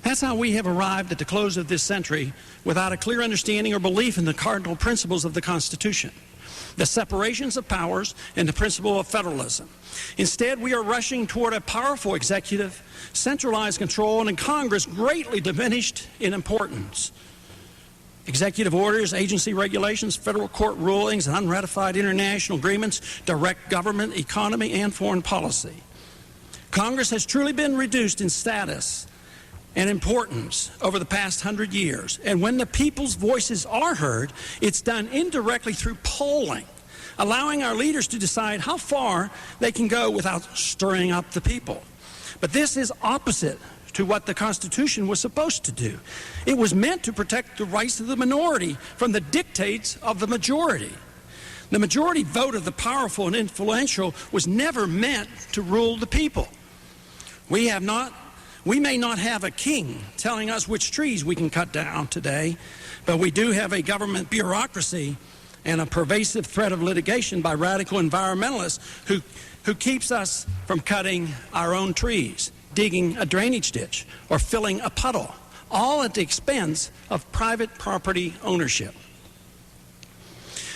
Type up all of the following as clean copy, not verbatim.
That's how we have arrived at the close of this century without a clear understanding or belief in the cardinal principles of the Constitution, the separations of powers, and the principle of federalism. Instead, we are rushing toward a powerful executive, centralized control, and in Congress greatly diminished in importance. Executive orders, agency regulations, federal court rulings, and unratified international agreements direct government, economy, and foreign policy. Congress has truly been reduced in status and importance over the past 100 years. And when the people's voices are heard, it's done indirectly through polling, allowing our leaders to decide how far they can go without stirring up the people. But this is opposite to what the Constitution was supposed to do. It was meant to protect the rights of the minority from the dictates of the majority. The majority vote of the powerful and influential was never meant to rule the people. We may not have a king telling us which trees we can cut down today, but we do have a government bureaucracy and a pervasive threat of litigation by radical environmentalists who keeps us from cutting our own trees, digging a drainage ditch, or filling a puddle, all at the expense of private property ownership.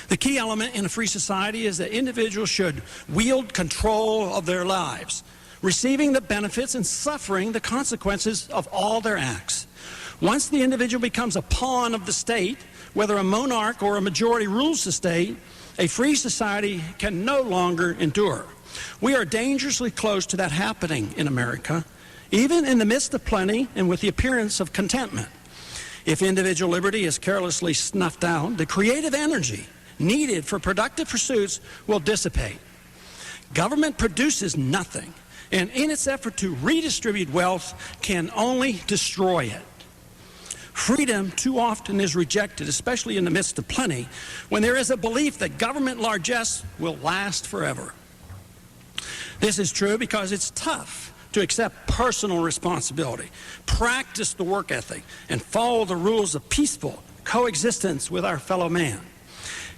The key element in a free society is that individuals should wield control of their lives, receiving the benefits and suffering the consequences of all their acts. Once the individual becomes a pawn of the state, whether a monarch or a majority rules the state, a free society can no longer endure. We are dangerously close to that happening in America, even in the midst of plenty and with the appearance of contentment. If individual liberty is carelessly snuffed out, the creative energy needed for productive pursuits will dissipate. Government produces nothing, and in its effort to redistribute wealth can only destroy it. Freedom too often is rejected, especially in the midst of plenty, when there is a belief that government largesse will last forever. This is true because it's tough to accept personal responsibility, practice the work ethic, and follow the rules of peaceful coexistence with our fellow man.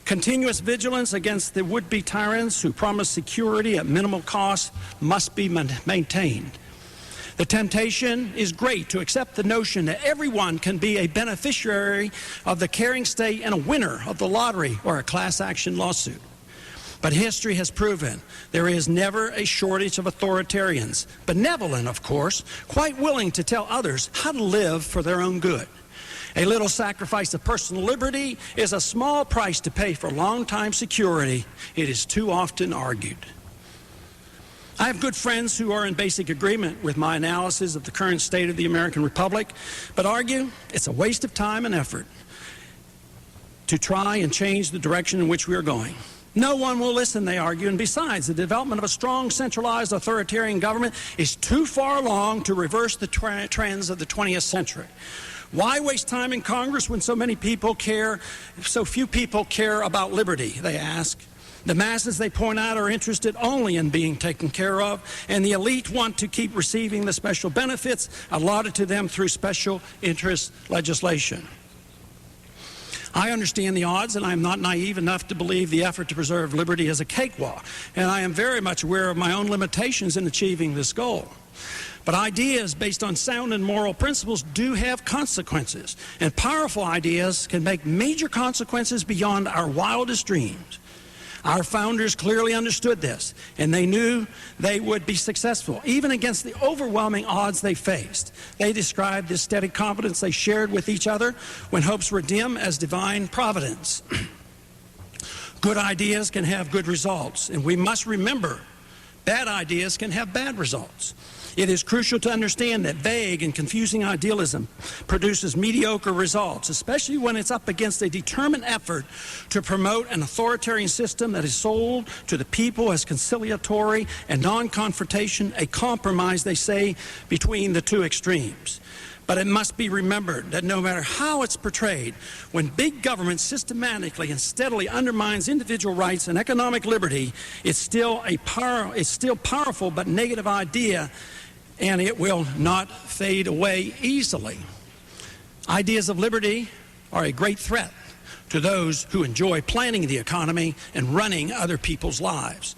Continuous vigilance against the would-be tyrants who promise security at minimal cost must be maintained. The temptation is great to accept the notion that everyone can be a beneficiary of the caring state and a winner of the lottery or a class action lawsuit. But history has proven there is never a shortage of authoritarians, benevolent of course, quite willing to tell others how to live for their own good. A little sacrifice of personal liberty is a small price to pay for long-time security. It is too often argued. I have good friends who are in basic agreement with my analysis of the current state of the American Republic, but argue it's a waste of time and effort to try and change the direction in which we are going. No one will listen, they argue, and besides, the development of a strong, centralized, authoritarian government is too far along to reverse the trends of the 20th century. Why waste time in Congress when so few people care about liberty, they ask. The masses, they point out, are interested only in being taken care of, and the elite want to keep receiving the special benefits allotted to them through special interest legislation. I understand the odds, and I am not naive enough to believe the effort to preserve liberty is a cakewalk, and I am very much aware of my own limitations in achieving this goal. But ideas based on sound and moral principles do have consequences, and powerful ideas can make major consequences beyond our wildest dreams. Our founders clearly understood this, and they knew they would be successful, even against the overwhelming odds they faced. They described this steady confidence they shared with each other when hopes were dim as divine providence. Good ideas can have good results, and we must remember bad ideas can have bad results. It is crucial to understand that vague and confusing idealism produces mediocre results, especially when it's up against a determined effort to promote an authoritarian system that is sold to the people as conciliatory and non-confrontation, a compromise, they say, between the two extremes. But it must be remembered that no matter how it's portrayed, when big government systematically and steadily undermines individual rights and economic liberty, it's still powerful but negative idea, and it will not fade away easily. Ideas of liberty are a great threat to those who enjoy planning the economy and running other people's lives.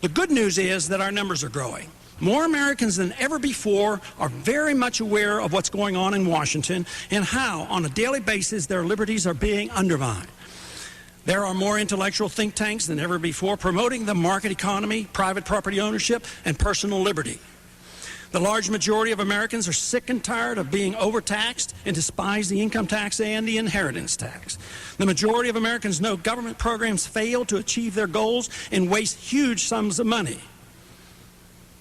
The good news is that our numbers are growing. More Americans than ever before are very much aware of what's going on in Washington and how, on a daily basis, their liberties are being undermined. There are more intellectual think tanks than ever before promoting the market economy, private property ownership, and personal liberty. The large majority of Americans are sick and tired of being overtaxed and despise the income tax and the inheritance tax. The majority of Americans know government programs fail to achieve their goals and waste huge sums of money.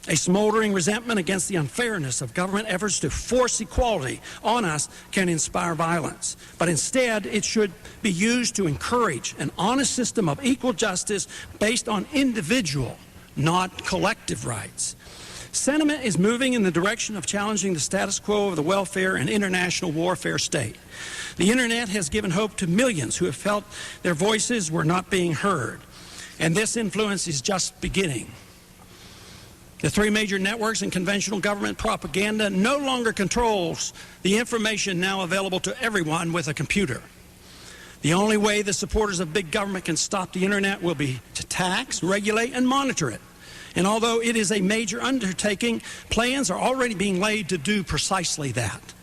A smoldering resentment against the unfairness of government efforts to force equality on us can inspire violence. But instead, it should be used to encourage an honest system of equal justice based on individual, not collective rights. Sentiment is moving in the direction of challenging the status quo of the welfare and international warfare state. The Internet has given hope to millions who have felt their voices were not being heard. And this influence is just beginning. The three major networks and conventional government propaganda no longer controls the information now available to everyone with a computer. The only way the supporters of big government can stop the Internet will be to tax, regulate, and monitor it. And although it is a major undertaking, plans are already being laid to do precisely that.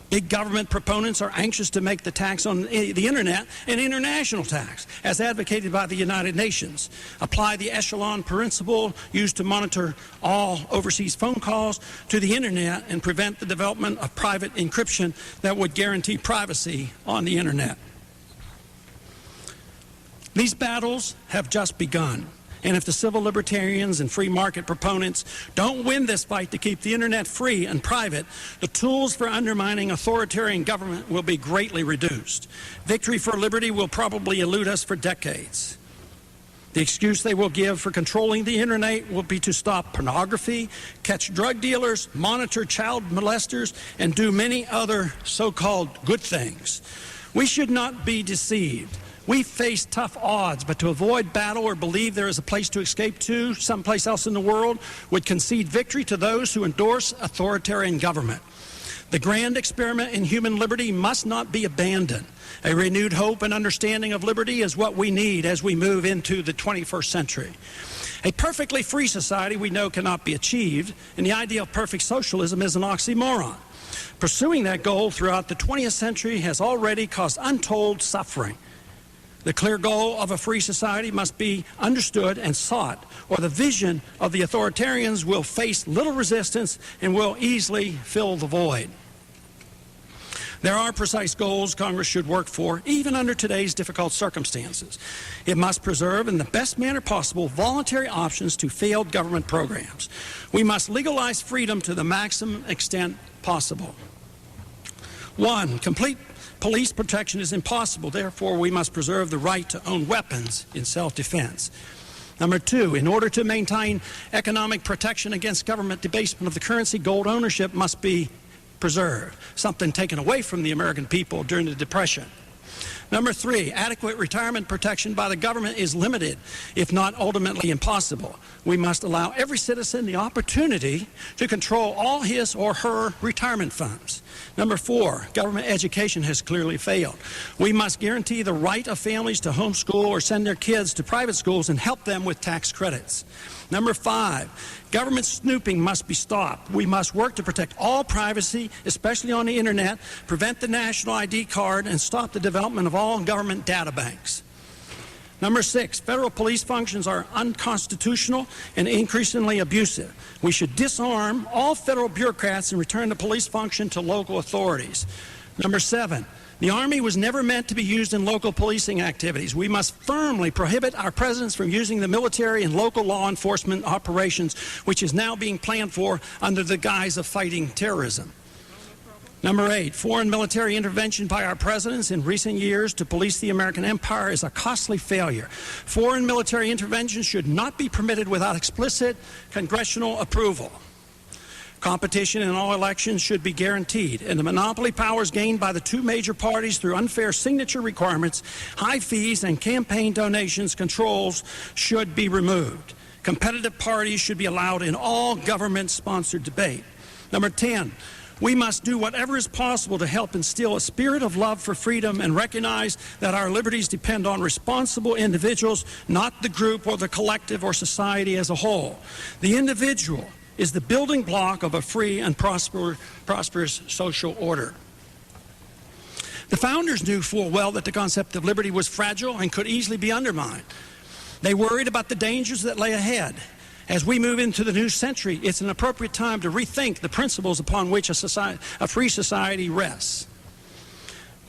Big government proponents are anxious to make the tax on the Internet an international tax, as advocated by the United Nations. Apply the echelon principle used to monitor all overseas phone calls to the Internet and prevent the development of private encryption that would guarantee privacy on the Internet. These battles have just begun. And if the civil libertarians and free market proponents don't win this fight to keep the Internet free and private, the tools for undermining authoritarian government will be greatly reduced. Victory for liberty will probably elude us for decades. The excuse they will give for controlling the Internet will be to stop pornography, catch drug dealers, monitor child molesters, and do many other so-called good things. We should not be deceived. We face tough odds, but to avoid battle or believe there is a place to escape to someplace else in the world would concede victory to those who endorse authoritarian government. The grand experiment in human liberty must not be abandoned. A renewed hope and understanding of liberty is what we need as we move into the 21st century. A perfectly free society we know cannot be achieved, and the idea of perfect socialism is an oxymoron. Pursuing that goal throughout the 20th century has already caused untold suffering. The clear goal of a free society must be understood and sought, or the vision of the authoritarians will face little resistance and will easily fill the void. There are precise goals Congress should work for, even under today's difficult circumstances. It must preserve, in the best manner possible, voluntary options to failed government programs. We must legalize freedom to the maximum extent possible. 1. Complete police protection is impossible. Therefore, we must preserve the right to own weapons in self-defense. Number 2, in order to maintain economic protection against government debasement of the currency, gold ownership must be preserved, something taken away from the American people during the Depression. Number 3, adequate retirement protection by the government is limited, if not ultimately impossible. We must allow every citizen the opportunity to control all his or her retirement funds. Number 4, government education has clearly failed. We must guarantee the right of families to homeschool or send their kids to private schools and help them with tax credits. Number 5, government snooping must be stopped. We must work to protect all privacy, especially on the Internet, prevent the national ID card, and stop the development of all government data banks. Number 6, federal police functions are unconstitutional and increasingly abusive. We should disarm all federal bureaucrats and return the police function to local authorities. Number 7, the Army was never meant to be used in local policing activities. We must firmly prohibit our presidents from using the military and local law enforcement operations, which is now being planned for under the guise of fighting terrorism. Number 8, foreign military intervention by our presidents in recent years to police the American empire is a costly failure. Foreign military intervention should not be permitted without explicit congressional approval. Competition in all elections should be guaranteed, and the monopoly powers gained by the two major parties through unfair signature requirements, high fees, and campaign donations controls should be removed. Competitive parties should be allowed in all government-sponsored debate. Number 10, we must do whatever is possible to help instill a spirit of love for freedom and recognize that our liberties depend on responsible individuals, not the group or the collective or society as a whole. The individual is the building block of a free and prosperous social order. The founders knew full well that the concept of liberty was fragile and could easily be undermined. They worried about the dangers that lay ahead. As we move into the new century, it's an appropriate time to rethink the principles upon which a free society rests.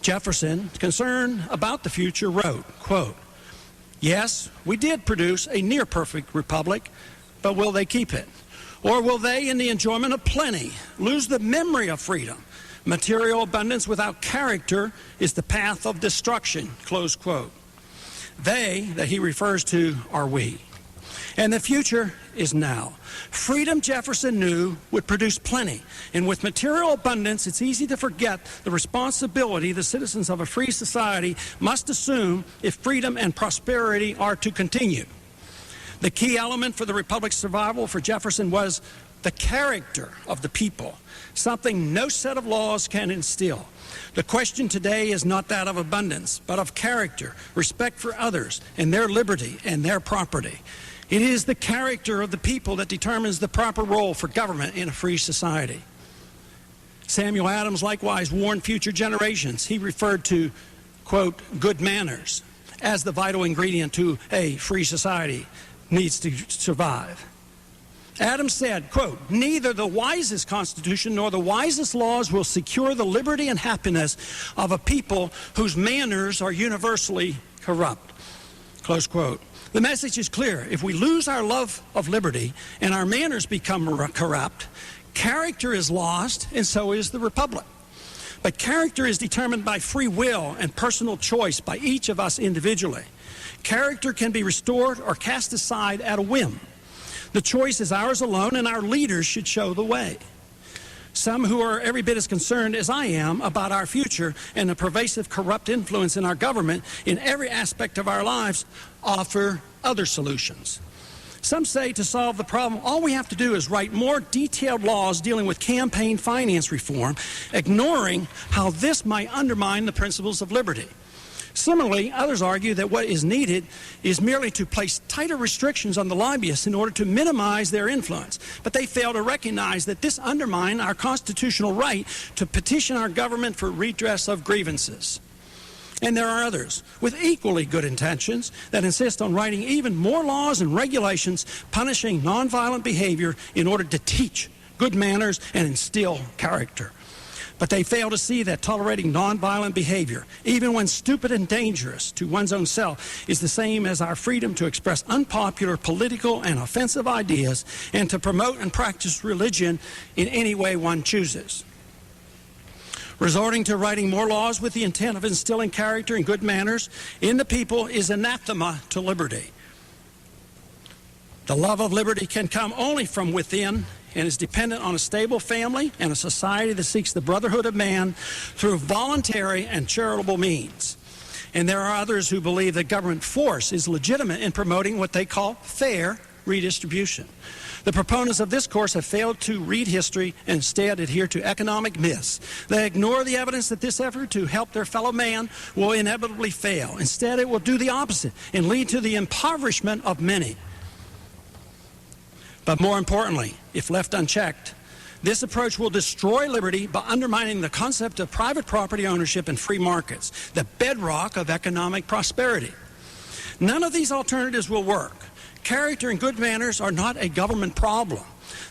Jefferson, concerned about the future, wrote, quote, "Yes, we did produce a near-perfect republic, but will they keep it? Or will they, in the enjoyment of plenty, lose the memory of freedom? Material abundance without character is the path of destruction," close quote. They, that he refers to, are we. And the future is now. Freedom, Jefferson knew, would produce plenty. And with material abundance, it's easy to forget the responsibility the citizens of a free society must assume if freedom and prosperity are to continue. The key element for the Republic's survival for Jefferson was the character of the people, something no set of laws can instill. The question today is not that of abundance, but of character, respect for others, and their liberty and their property. It is the character of the people that determines the proper role for government in a free society. Samuel Adams likewise warned future generations. He referred to, quote, good manners as the vital ingredient to a free society needs to survive. Adams said, quote, "Neither the wisest constitution nor the wisest laws will secure the liberty and happiness of a people whose manners are universally corrupt," close quote. The message is clear. If we lose our love of liberty and our manners become corrupt, character is lost, and so is the republic. But character is determined by free will and personal choice by each of us individually. Character can be restored or cast aside at a whim. The choice is ours alone, and our leaders should show the way. Some who are every bit as concerned as I am about our future and the pervasive corrupt influence in our government in every aspect of our lives offer other solutions. Some say to solve the problem, all we have to do is write more detailed laws dealing with campaign finance reform, ignoring how this might undermine the principles of liberty. Similarly, others argue that what is needed is merely to place tighter restrictions on the lobbyists in order to minimize their influence. But they fail to recognize that this undermines our constitutional right to petition our government for redress of grievances. And there are others with equally good intentions that insist on writing even more laws and regulations punishing nonviolent behavior in order to teach good manners and instill character. But they fail to see that tolerating nonviolent behavior, even when stupid and dangerous to one's own self, is the same as our freedom to express unpopular political and offensive ideas and to promote and practice religion in any way one chooses. Resorting to writing more laws with the intent of instilling character and good manners in the people is anathema to liberty. The love of liberty can come only from within and is dependent on a stable family and a society that seeks the brotherhood of man through voluntary and charitable means. And there are others who believe that government force is legitimate in promoting what they call fair redistribution. The proponents of this course have failed to read history and instead adhere to economic myths. They ignore the evidence that this effort to help their fellow man will inevitably fail. Instead, it will do the opposite and lead to the impoverishment of many. But more importantly, if left unchecked, this approach will destroy liberty by undermining the concept of private property ownership and free markets, the bedrock of economic prosperity. None of these alternatives will work. Character and good manners are not a government problem.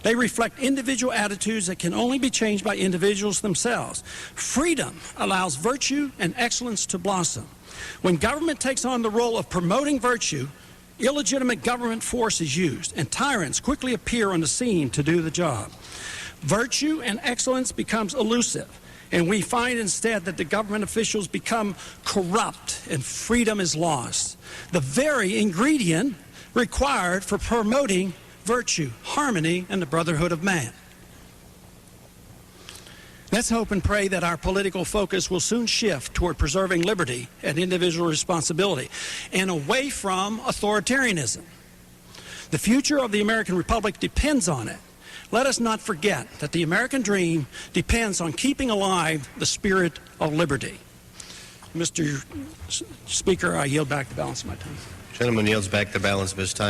They reflect individual attitudes that can only be changed by individuals themselves. Freedom allows virtue and excellence to blossom. When government takes on the role of promoting virtue, illegitimate government force is used, and tyrants quickly appear on the scene to do the job. Virtue and excellence becomes elusive, and we find instead that the government officials become corrupt and freedom is lost. The very ingredient required for promoting virtue, harmony, and the brotherhood of man. Let's hope and pray that our political focus will soon shift toward preserving liberty and individual responsibility and away from authoritarianism. The future of the American Republic depends on it. Let us not forget that the American dream depends on keeping alive the spirit of liberty. Mr. Speaker, I yield back the balance of my time. Gentleman yields back the balance of his time.